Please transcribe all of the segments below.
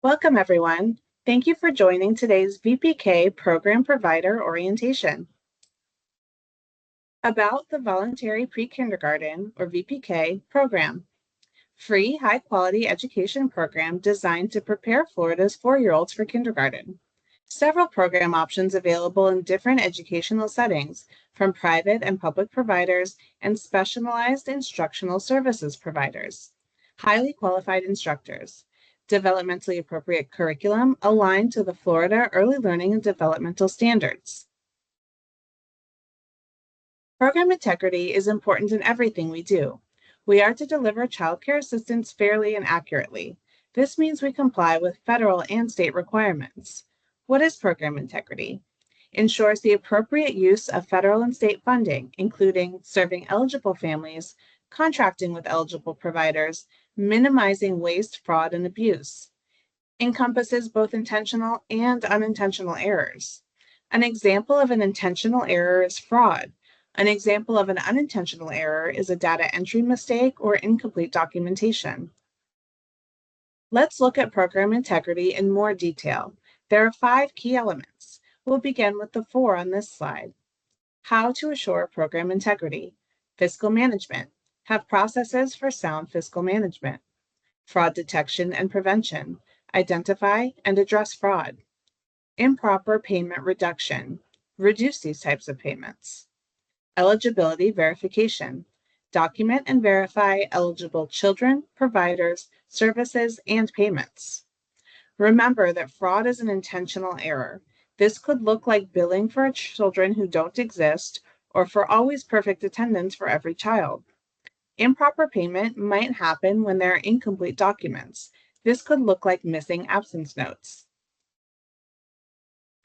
Welcome, everyone. Thank you for joining today's VPK Program Provider Orientation. About the Voluntary Prekindergarten, or VPK, program. Free, high-quality education program designed to prepare Florida's 4-year-olds for kindergarten. Several program options available in different educational settings, from private and public providers and specialized instructional services providers. Highly qualified instructors. Developmentally appropriate curriculum aligned to the Florida Early Learning and Developmental Standards. Program integrity is important in everything we do. We are to deliver child care assistance fairly and accurately. This means we comply with federal and state requirements. What is program integrity? Ensures the appropriate use of federal and state funding, including serving eligible families, contracting with eligible providers, minimizing waste, fraud, and abuse. Encompasses both intentional and unintentional errors. An example of an intentional error is fraud. An example of an unintentional error is a data entry mistake or incomplete documentation. Let's look at program integrity in more detail. There are 5 key elements. We'll begin with the 4 on this slide. How to assure program integrity. Fiscal management. Have processes for sound fiscal management. Fraud detection and prevention. Identify and address fraud. Improper payment reduction. Reduce these types of payments. Eligibility verification. Document and verify eligible children, providers, services, and payments. Remember that fraud is an intentional error. This could look like billing for children who don't exist or for always perfect attendance for every child. Improper payment might happen when there are incomplete documents. This could look like missing absence notes.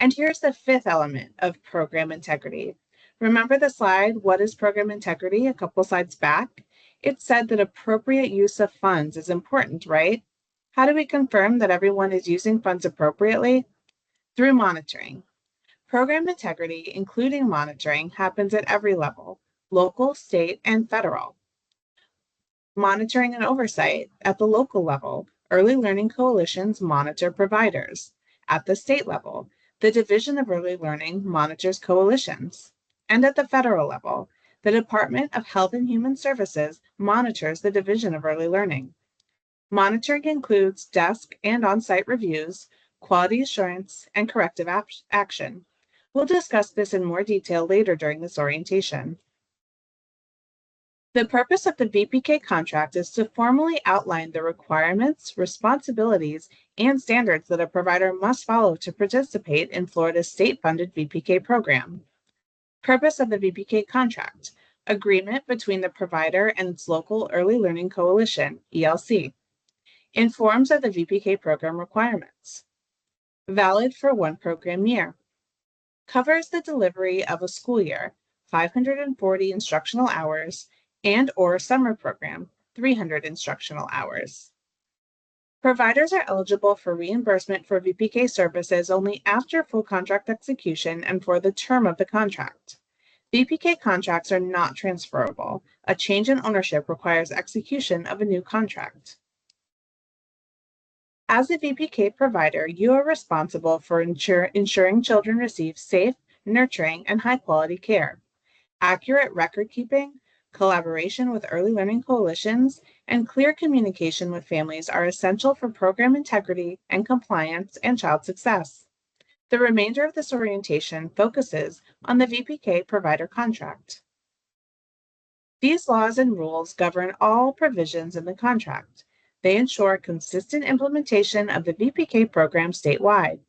And here's the 5th element of program integrity. Remember the slide, What is Program Integrity, a couple slides back? It said that appropriate use of funds is important, right? How do we confirm that everyone is using funds appropriately? Through monitoring. Program integrity, including monitoring, happens at every level, local, state, and federal. Monitoring and oversight at the local level. Early learning coalitions monitor providers. At the state level, the Division of Early Learning monitors coalitions. And at the federal level, the Department of Health and Human Services monitors the Division of Early Learning. Monitoring includes desk and on-site reviews, quality assurance, and corrective action. We'll discuss this in more detail later during this orientation. The purpose of the VPK contract is to formally outline the requirements, responsibilities, and standards that a provider must follow to participate in Florida's state-funded VPK program. Purpose of the VPK contract: agreement between the provider and its local Early Learning Coalition, ELC. Informs of the VPK program requirements. Valid for 1 program year. Covers the delivery of a school year, 540 instructional hours, and or summer program, 300 instructional hours. Providers are eligible for reimbursement for VPK services only after full contract execution and for the term of the contract. VPK contracts are not transferable. A change in ownership requires execution of a new contract. As a VPK provider, you are responsible for ensuring children receive safe, nurturing, and high-quality care. Accurate record keeping, collaboration with early learning coalitions, and clear communication with families are essential for program integrity and compliance and child success. The remainder of this orientation focuses on the VPK provider contract. These laws and rules govern all provisions in the contract. They ensure consistent implementation of the VPK program statewide.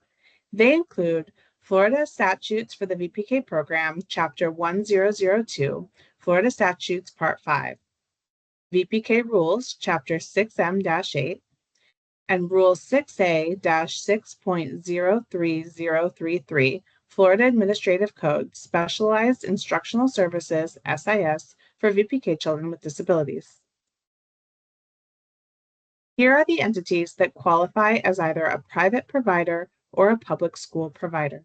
They include Florida Statutes for the VPK program, Chapter 1002, Florida Statutes Part 5, VPK Rules, Chapter 6M-8, and Rule 6A-6.03033, Florida Administrative Code, Specialized Instructional Services, SIS, for VPK children with disabilities. Here are the entities that qualify as either a private provider or a public school provider.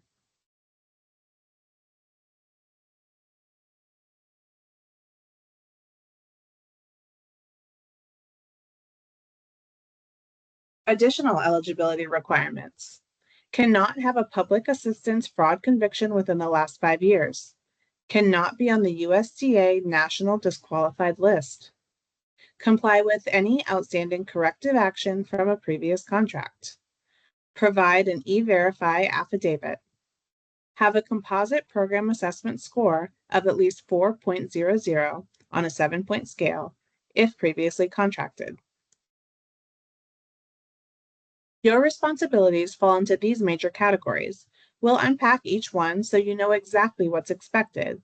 Additional eligibility requirements. Cannot have a public assistance fraud conviction within the last 5 years. Cannot be on the USDA National Disqualified List. Comply with any outstanding corrective action from a previous contract. Provide an E-Verify affidavit. Have a composite program assessment score of at least 4.00 on a 7-point scale if previously contracted. Your responsibilities fall into these major categories. We'll unpack each one so you know exactly what's expected.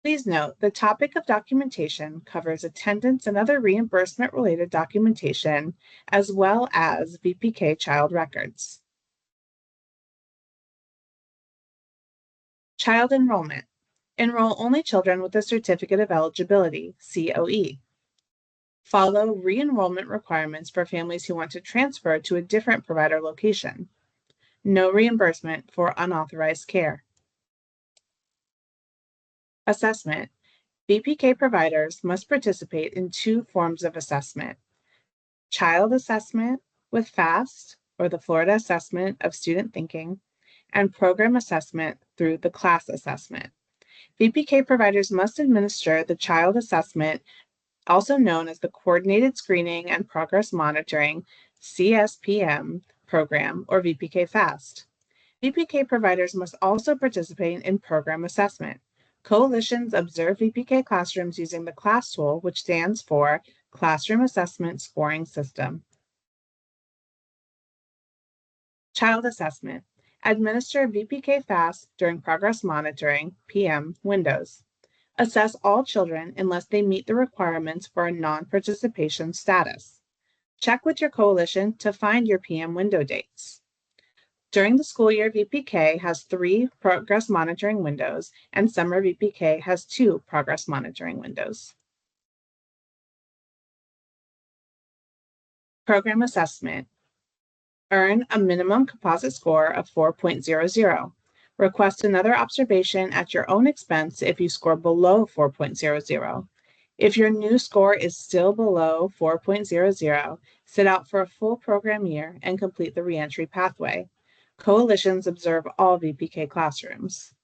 Please note, the topic of documentation covers attendance and other reimbursement-related documentation, as well as VPK child records. Child enrollment. Enroll only children with a Certificate of Eligibility, COE. Follow re-enrollment requirements for families who want to transfer to a different provider location. No reimbursement for unauthorized care. Assessment. VPK providers must participate in 2 forms of assessment: child assessment with FAST, or the Florida Assessment of Student Thinking, and program assessment through the class assessment. VPK providers must administer the child assessment, also known as the Coordinated Screening and Progress Monitoring CSPM program, or VPK FAST. VPK providers must also participate in program assessment. Coalitions observe VPK classrooms using the CLASS tool, which stands for Classroom Assessment Scoring System. Child assessment. Administer VPK FAST during progress monitoring, PM, windows. Assess all children unless they meet the requirements for a non-participation status. Check with your coalition to find your PM window dates. During the school year, VPK has 3 progress monitoring windows, and summer VPK has 2 progress monitoring windows. Program assessment. Earn a minimum composite score of 4.00. Request another observation at your own expense if you score below 4.00. If your new score is still below 4.00, sit out for a full program year and complete the reentry pathway. Coalitions observe all VPK classrooms.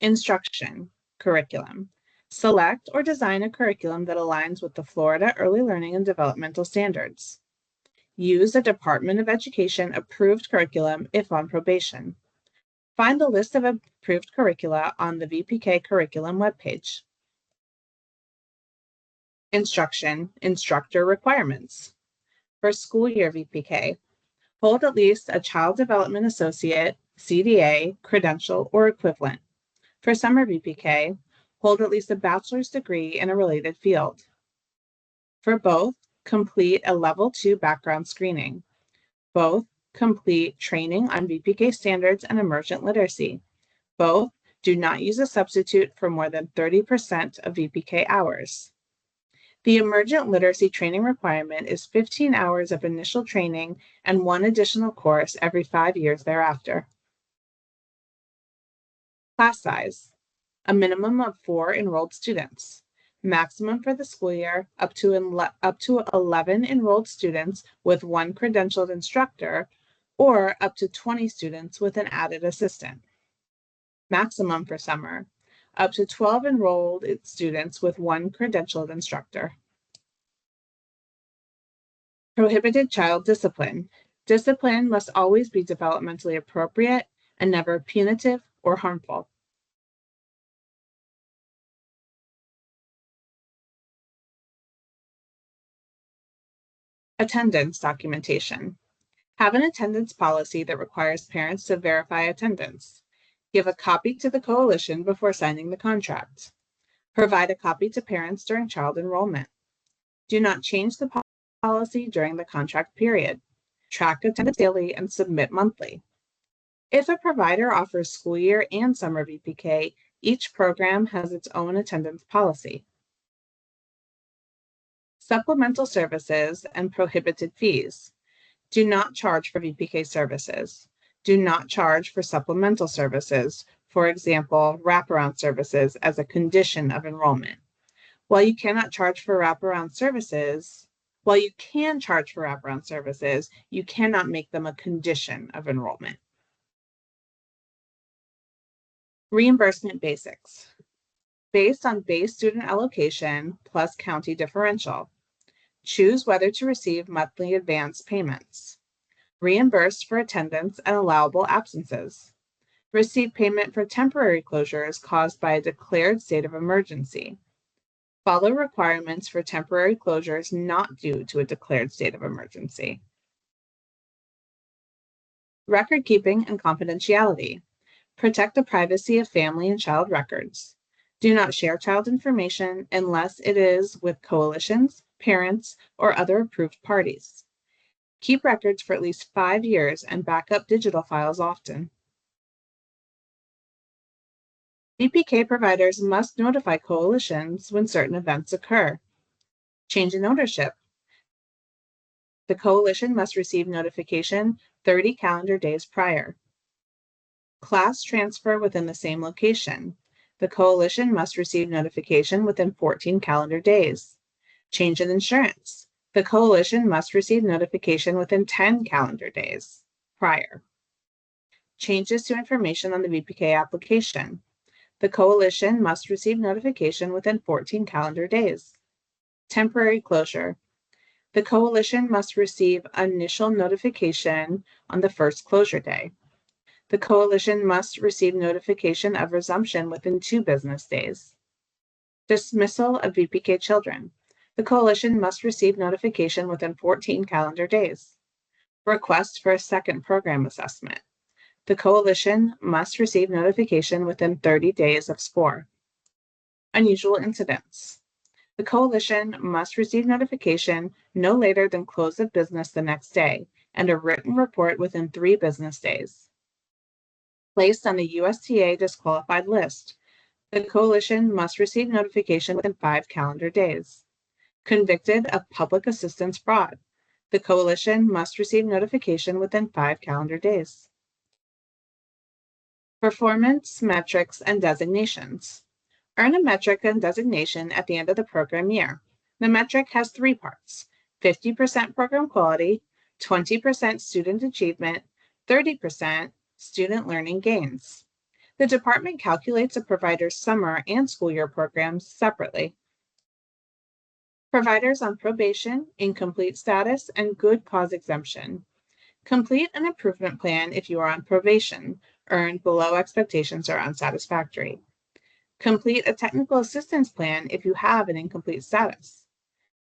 Instruction, curriculum. Select or design a curriculum that aligns with the Florida Early Learning and Developmental Standards. Use a Department of Education approved curriculum if on probation. Find the list of approved curricula on the VPK curriculum webpage. Instruction, instructor requirements. For school year VPK, hold at least a Child Development Associate, CDA, credential, or equivalent. For summer VPK, hold at least a bachelor's degree in a related field. For both, complete a Level 2 background screening. Both, complete training on VPK standards and emergent literacy. Both, do not use a substitute for more than 30% of VPK hours. The emergent literacy training requirement is 15 hours of initial training and 1 additional course every 5 years thereafter. Class size. A minimum of 4 enrolled students. Maximum for the school year, up to 11 enrolled students with 1 credentialed instructor, or up to 20 students with an added assistant. Maximum for summer, up to 12 enrolled students with 1 credentialed instructor. Prohibited child discipline. Discipline must always be developmentally appropriate and never punitive or harmful. Attendance documentation. Have an attendance policy that requires parents to verify attendance. Give a copy to the coalition before signing the contract. Provide a copy to parents during child enrollment. Do not change the policy during the contract period. Track attendance daily and submit monthly. If a provider offers school year and summer VPK, each program has its own attendance policy. Supplemental services and prohibited fees. Do not charge for VPK services. Do not charge for supplemental services, for example, wraparound services, as a condition of enrollment. While you cannot charge for wraparound services, While you can charge for wraparound services, you cannot make them a condition of enrollment. Reimbursement basics. Based on base student allocation plus county differential. Choose whether to receive monthly advance payments. Reimbursed for attendance and allowable absences. Receive payment for temporary closures caused by a declared state of emergency. Follow requirements for temporary closures not due to a declared state of emergency. Record keeping and confidentiality. Protect the privacy of family and child records. Do not share child information unless it is with coalitions, parents, or other approved parties. Keep records for at least 5 years and back up digital files often. VPK providers must notify coalitions when certain events occur. Change in ownership. The coalition must receive notification 30 calendar days prior. Class transfer within the same location. The coalition must receive notification within 14 calendar days. Change in insurance. The coalition must receive notification within 10 calendar days prior. Changes to information on the VPK application. The coalition must receive notification within 14 calendar days. Temporary closure. The coalition must receive initial notification on the first closure day. The coalition must receive notification of resumption within 2 business days. Dismissal of VPK children. The coalition must receive notification within 14 calendar days. Request for a second program assessment. The coalition must receive notification within 30 days of SCORE. Unusual incidents. The coalition must receive notification no later than close of business the next day and a written report within 3 business days. Placed on the USTA disqualified list. The coalition must receive notification within 5 calendar days. Convicted of public assistance fraud. The coalition must receive notification within 5 calendar days. Performance, metrics, and designations. Earn a metric and designation at the end of the program year. The metric has 3 parts: 50% program quality, 20% student achievement, 30% student learning gains. The department calculates a provider's summer and school year programs separately. Providers on probation, incomplete status, and good cause exemption. Complete an improvement plan if you are on probation, earned below expectations, or unsatisfactory. Complete a technical assistance plan if you have an incomplete status.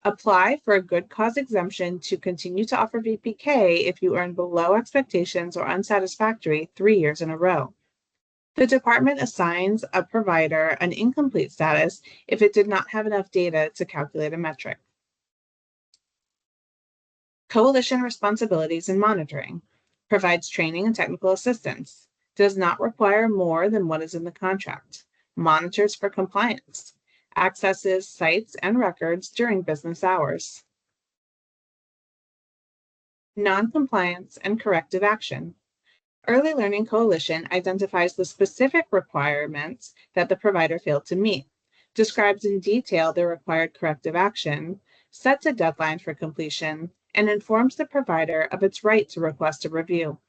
Apply for a good cause exemption to continue to offer VPK if you earn below expectations or unsatisfactory 3 years in a row. The department assigns a provider an incomplete status if it did not have enough data to calculate a metric. Coalition responsibilities and monitoring. Provides training and technical assistance. Does not require more than what is in the contract. Monitors for compliance. Accesses sites and records during business hours. Non-compliance and corrective action. Early Learning Coalition identifies the specific requirements that the provider failed to meet, describes in detail the required corrective action, sets a deadline for completion, and informs the provider of its right to request a review.